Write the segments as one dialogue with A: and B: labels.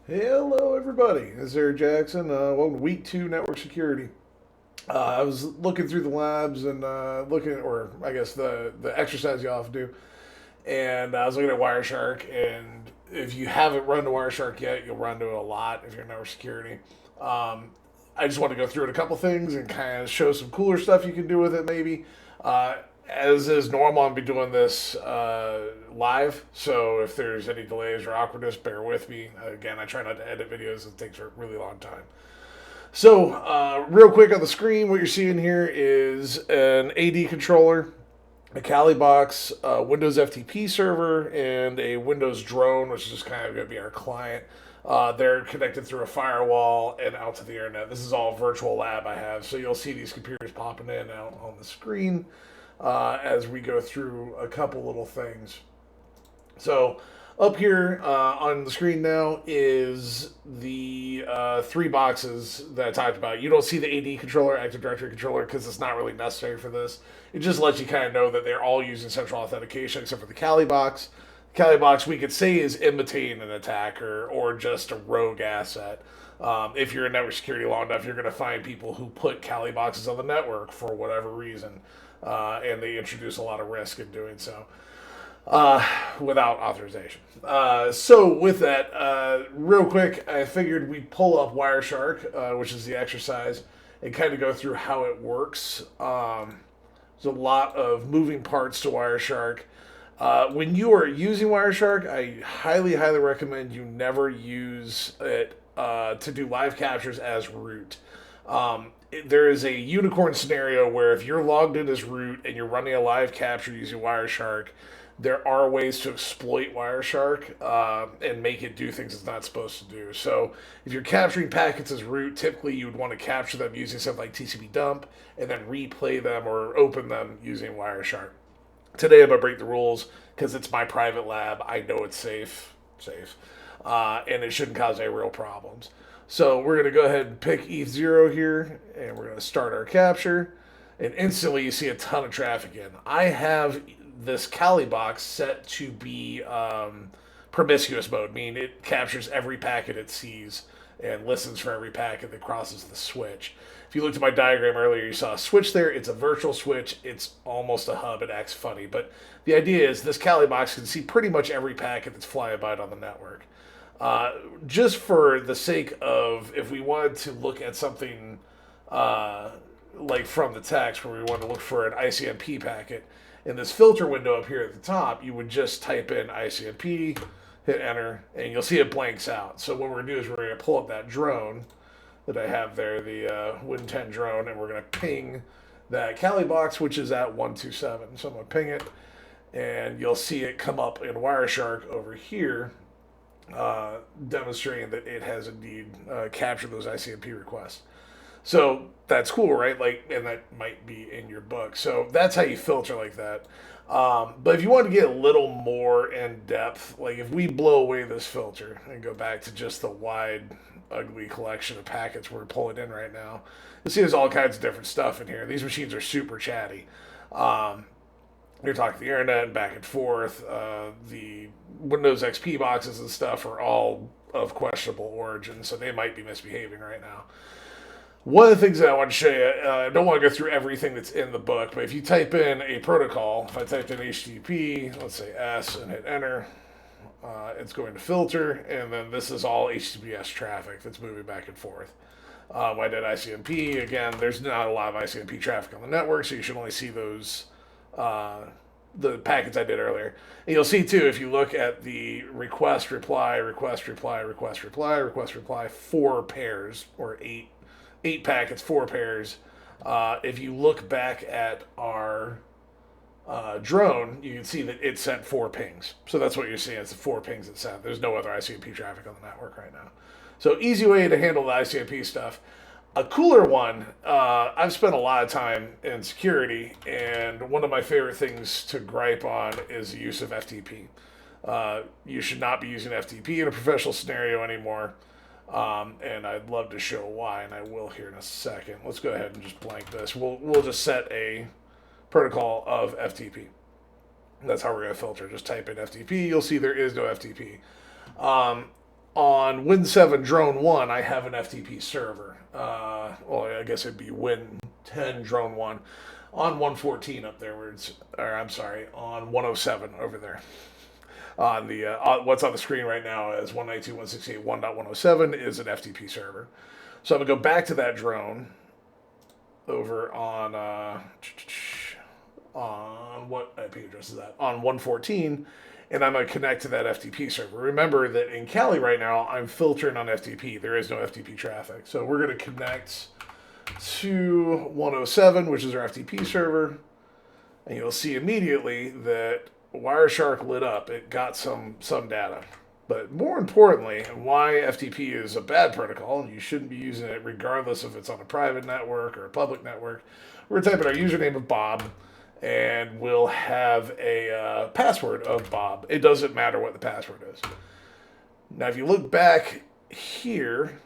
A: Hello, everybody. This is Eric Jackson. Welcome to Week 2 Network Security. I was looking through the labs and looking, or I guess the exercise you often do, and I was looking at Wireshark. And if you haven't run to Wireshark yet, you'll run to it a lot if you're in network security. I just want to go through it a couple things and kind of show some cooler stuff you can do with it, maybe. Uh, as is normal, I'm be doing this live, so if there's any delays or awkwardness, bear with me. Again, I try not to edit videos; it takes a really long time. So, real quick on the screen, what you're seeing here is an AD controller, a Kali box, a Windows FTP server, and a Windows drone, which is just kind of going to be our client. They're connected through a firewall and out to the internet. This is all virtual lab I have, so you'll see these computers popping in and out on the screen as we go through a couple little things. So up here on the screen now is the three boxes that I talked about. You don't see the AD controller, Active Directory controller, because it's not really necessary for this. It just lets you kind of know that they're all using central authentication, except for the Kali box. The Kali box, we could say, is imitating an attacker or just a rogue asset. If you're in network security long enough, you're going to find people who put Kali boxes on the network for whatever reason, and they introduce a lot of risk in doing so without authorization. So with that, real quick, I figured we'd pull up Wireshark, which is the exercise, and kind of go through how it works. There's a lot of moving parts to Wireshark. When you are using Wireshark, I highly, highly recommend you never use it to do live captures as root. There is a unicorn scenario where if you're logged in as root and you're running a live capture using Wireshark, there are ways to exploit Wireshark and make it do things it's not supposed to do. So if you're capturing packets as root, typically you would want to capture them using something like TCP dump and then replay them or open them using Wireshark. Today I'm going to break the rules because it's my private lab. I know it's safe, and it shouldn't cause any real problems. So we're going to go ahead and pick ETH0 here, and we're going to start our capture. And instantly you see a ton of traffic in. I have this Kali box set to be promiscuous mode, meaning it captures every packet it sees and listens for every packet that crosses the switch. If you looked at my diagram earlier, you saw a switch there. It's a virtual switch. It's almost a hub. It acts funny. But the idea is this Kali box can see pretty much every packet that's flying by on the network. Just for the sake of if we wanted to look at something like from the text where we want to look for an ICMP packet, in this filter window up here at the top, you would just type in ICMP, hit enter, and you'll see it blanks out. So what we're going to do is we're going to pull up that drone that I have there, the Win10 drone, and we're going to ping that Kali box, which is at 127. So I'm going to ping it, and you'll see it come up in Wireshark over here, demonstrating that it has indeed captured those ICMP requests. So that's cool, right? Like, and that might be in your book. So that's how you filter like that. But if you want to get a little more in depth, like if we blow away this filter and go back to just the wide, ugly collection of packets we're pulling in right now, you'll see there's all kinds of different stuff in here. These machines are super chatty. You're talking the internet and back and forth. The Windows XP boxes and stuff are all of questionable origin, so they might be misbehaving right now. One of the things that I want to show you, I don't want to go through everything that's in the book, but if you type in a protocol, if I typed in HTTP, let's say S and hit enter, it's going to filter, and then this is all HTTPS traffic that's moving back and forth. I did ICMP, again, there's not a lot of ICMP traffic on the network, so you should only see those, the packets I did earlier. And you'll see too, if you look at the request, reply, request, reply, request, reply, request, reply, 4 pairs, or 8 packets, 4 pairs. If you look back at our drone, you can see that it sent 4 pings. So that's what you're seeing. It's the 4 pings it sent. There's no other ICMP traffic on the network right now. So easy way to handle the ICMP stuff. A cooler one, I've spent a lot of time in security, and one of my favorite things to gripe on is the use of FTP. You should not be using FTP in a professional scenario anymore. And I'd love to show why, and I will here in a second. Let's go ahead and just blank this. We'll just set a protocol of FTP. That's how we're going to filter. Just type in FTP. You'll see there is no FTP. On on Win 7 Drone 1, I have an FTP server. Well, I guess it'd be Win 10 Drone 1 on 114 up there, I'm sorry, on 107 over there. On the what's on the screen right now is 192.168.1.107 is an FTP server. So I'm gonna go back to that drone over on what IP address is that? On 114, and I'm gonna connect to that FTP server. Remember that in Cali right now, I'm filtering on FTP. There is no FTP traffic, so we're gonna connect to 107, which is our FTP server, and you'll see immediately that Wireshark lit up. It got some data. But more importantly, why FTP is a bad protocol, and you shouldn't be using it regardless if it's on a private network or a public network, we're going to type in our username of Bob, and we'll have a password of Bob. It doesn't matter what the password is. Now, if you look back here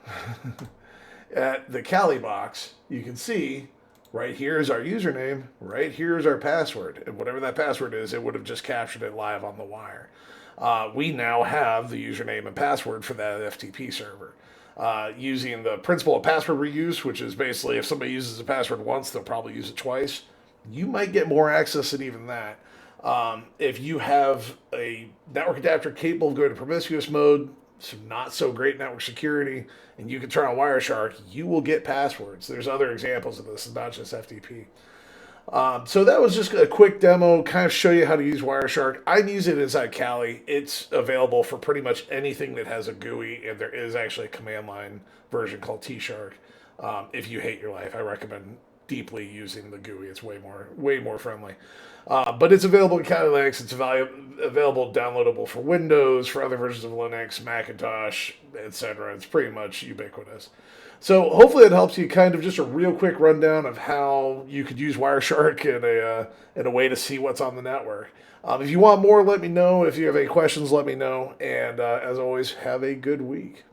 A: at the Kali box, you can see right here is our username, right here is our password. And whatever that password is, it would have just captured it live on the wire. We now have the username and password for that FTP server. Using the principle of password reuse, which is basically if somebody uses a password once, they'll probably use it twice. You might get more access than even that. If you have a network adapter capable of going to promiscuous mode, some not so great network security, and you can turn on Wireshark, you will get passwords. There's other examples of this, not just FTP. So that was just a quick demo, kind of show you how to use Wireshark. I use it inside Kali. It's available for pretty much anything that has a GUI, and there is actually a command line version called T-Shark. If you hate your life, I recommend deeply using the GUI. It's way more friendly. But it's available in Kali Linux. It's available downloadable for Windows, for other versions of Linux, Macintosh, etc. It's pretty much ubiquitous. So hopefully it helps you kind of just a real quick rundown of how you could use Wireshark in a way to see what's on the network. If you want more, let me know. If you have any questions, let me know. And as always, have a good week.